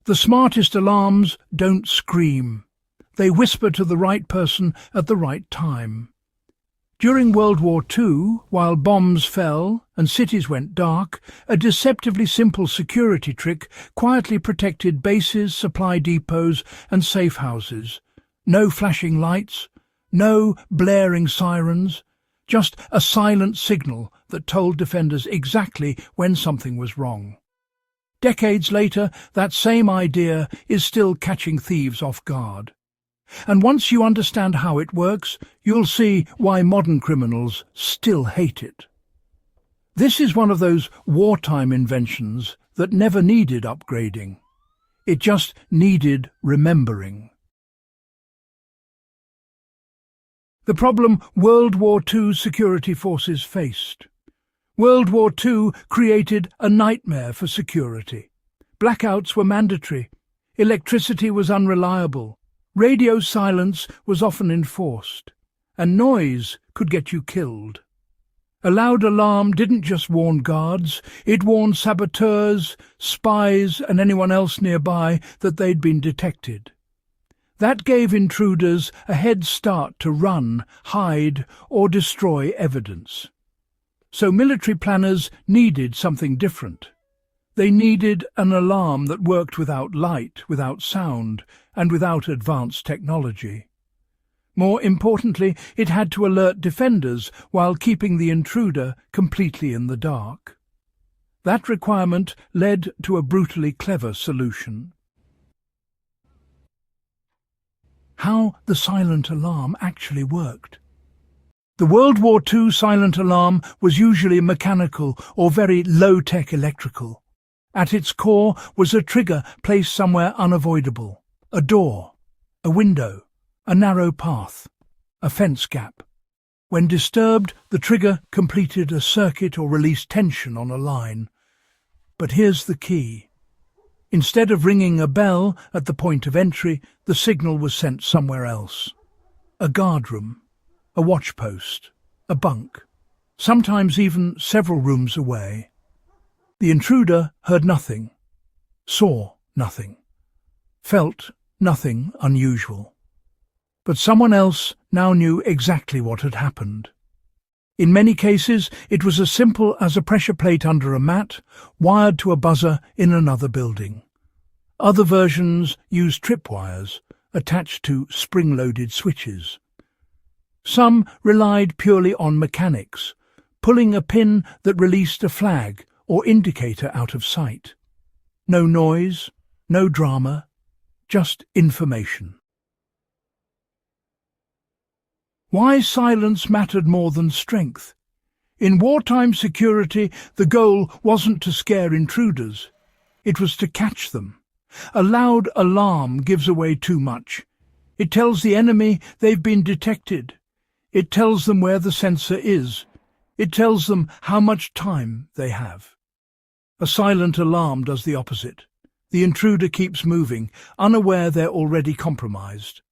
The smartest alarms don't scream. They whisper to the right person at the right time. During World War II, while bombs fell and cities went dark, a deceptively simple security trick quietly protected bases, supply depots and safe houses. No flashing lights, no blaring sirens, just a silent signal that told defenders exactly when something was wrong. Decades later, that same idea is still catching thieves off guard. And once you understand how it works, you'll see why modern criminals still hate it. This is one of those wartime inventions that never needed upgrading. It just needed remembering. The problem World War II security forces faced. World War II created a nightmare for security. Blackouts were mandatory. Electricity was unreliable. Radio silence was often enforced. And noise could get you killed. A loud alarm didn't just warn guards, it warned saboteurs, spies and anyone else nearby that they'd been detected. That gave intruders a head start to run, hide or destroy evidence. So military planners needed something different. They needed an alarm that worked without light, without sound, and without advanced technology. More importantly, it had to alert defenders while keeping the intruder completely in the dark. That requirement led to a brutally clever solution. How the silent alarm actually worked. The World War II silent alarm was usually mechanical or very low-tech electrical. At its core was a trigger placed somewhere unavoidable, a door, a window, a narrow path, a fence gap. When disturbed, the trigger completed a circuit or released tension on a line. But here's the key. Instead of ringing a bell at the point of entry, the signal was sent somewhere else. A guardroom, a watchpost, a bunk, sometimes even several rooms away. The intruder heard nothing, saw nothing, felt nothing unusual. But someone else now knew exactly what had happened. In many cases, it was as simple as a pressure plate under a mat, wired to a buzzer in another building. Other versions used tripwires, attached to spring-loaded switches. Some relied purely on mechanics, pulling a pin that released a flag or indicator out of sight. No noise, no drama, just information. Why silence mattered more than strength? In wartime security, the goal wasn't to scare intruders. It was to catch them. A loud alarm gives away too much. It tells the enemy they've been detected. It tells them where the sensor is. It tells them how much time they have. A silent alarm does the opposite. The intruder keeps moving, unaware they're already compromised.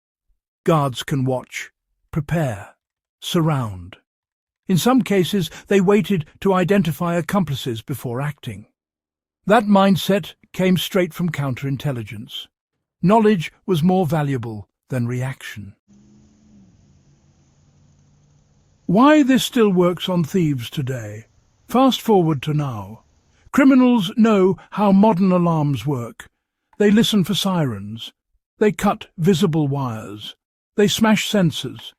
Guards can watch, prepare, surround. In some cases, they waited to identify accomplices before acting. That mindset came straight from counterintelligence. Knowledge was more valuable than reaction. Why this still works on thieves today? Fast forward to now. Criminals know how modern alarms work. They listen for sirens. They cut visible wires. They smash sensors.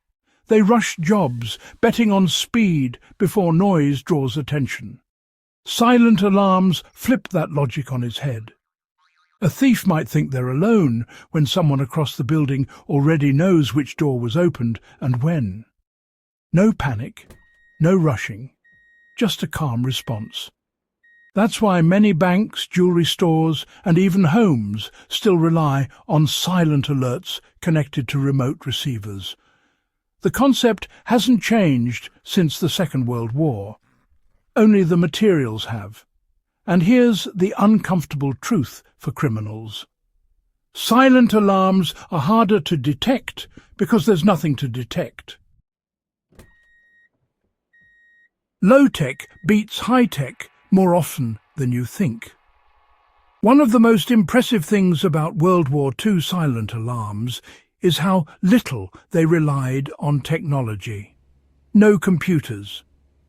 They rush jobs, betting on speed before noise draws attention. Silent alarms flip that logic on its head. A thief might think they're alone when someone across the building already knows which door was opened and when. No panic, no rushing, just a calm response. That's why many banks, jewelry stores, and even homes still rely on silent alerts connected to remote receivers. The concept hasn't changed since the Second World War. Only the materials have. And here's the uncomfortable truth for criminals. Silent alarms are harder to detect because there's nothing to detect. Low-tech beats high-tech more often than you think. One of the most impressive things about World War II silent alarms is how little they relied on technology. No computers,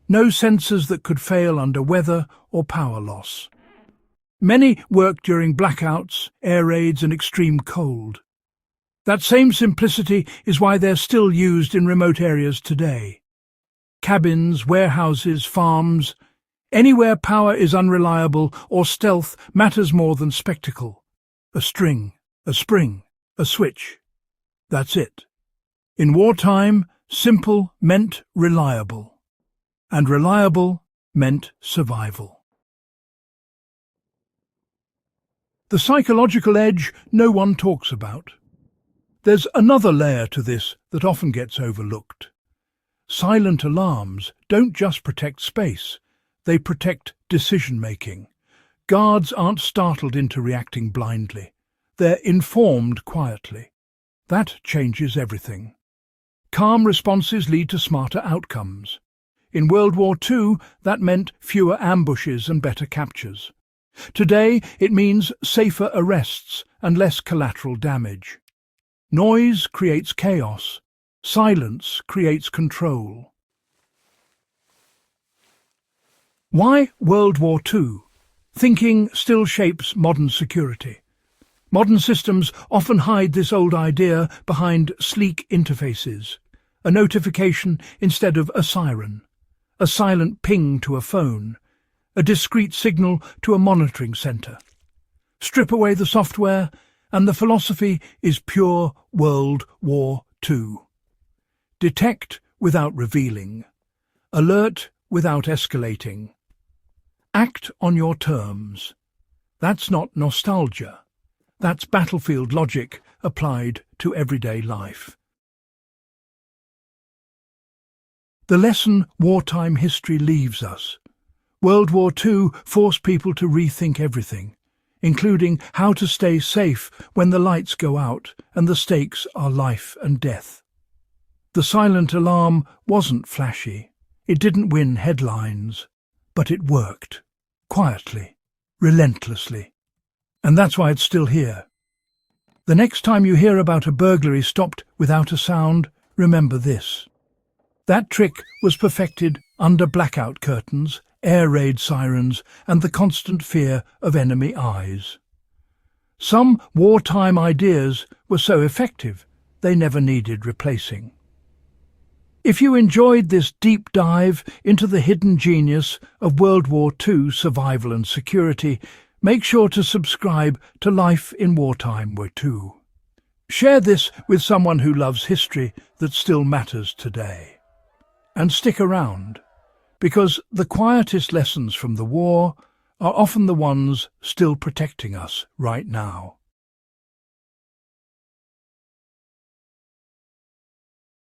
no sensors that could fail under weather or power loss. Many worked during blackouts, air raids and extreme cold. That same simplicity is why they're still used in remote areas today. Cabins, warehouses, farms, anywhere power is unreliable or stealth matters more than spectacle. A string, a spring, a switch. That's it. In wartime, simple meant reliable, and reliable meant survival. The psychological edge no one talks about. There's another layer to this that often gets overlooked. Silent alarms don't just protect space, they protect decision-making. Guards aren't startled into reacting blindly. They're informed quietly. That changes everything. Calm responses lead to smarter outcomes. In World War II, that meant fewer ambushes and better captures. Today, it means safer arrests and less collateral damage. Noise creates chaos. Silence creates control. Why World War II? Thinking still shapes modern security. Modern systems often hide this old idea behind sleek interfaces. A notification instead of a siren. A silent ping to a phone. A discrete signal to a monitoring center. Strip away the software, and the philosophy is pure World War II. Detect without revealing. Alert without escalating. Act on your terms. That's not nostalgia. That's battlefield logic applied to everyday life. The lesson wartime history leaves us. World War II forced people to rethink everything, including how to stay safe when the lights go out and the stakes are life and death. The silent alarm wasn't flashy. It didn't win headlines, but it worked, quietly, relentlessly. And that's why it's still here. The next time you hear about a burglary stopped without a sound, remember this. That trick was perfected under blackout curtains, air raid sirens, and the constant fear of enemy eyes. Some wartime ideas were so effective, they never needed replacing. If you enjoyed this deep dive into the hidden genius of World War II survival and security, make sure to subscribe to Life in Wartime War II. Share this with someone who loves history that still matters today. And stick around, because the quietest lessons from the war are often the ones still protecting us right now.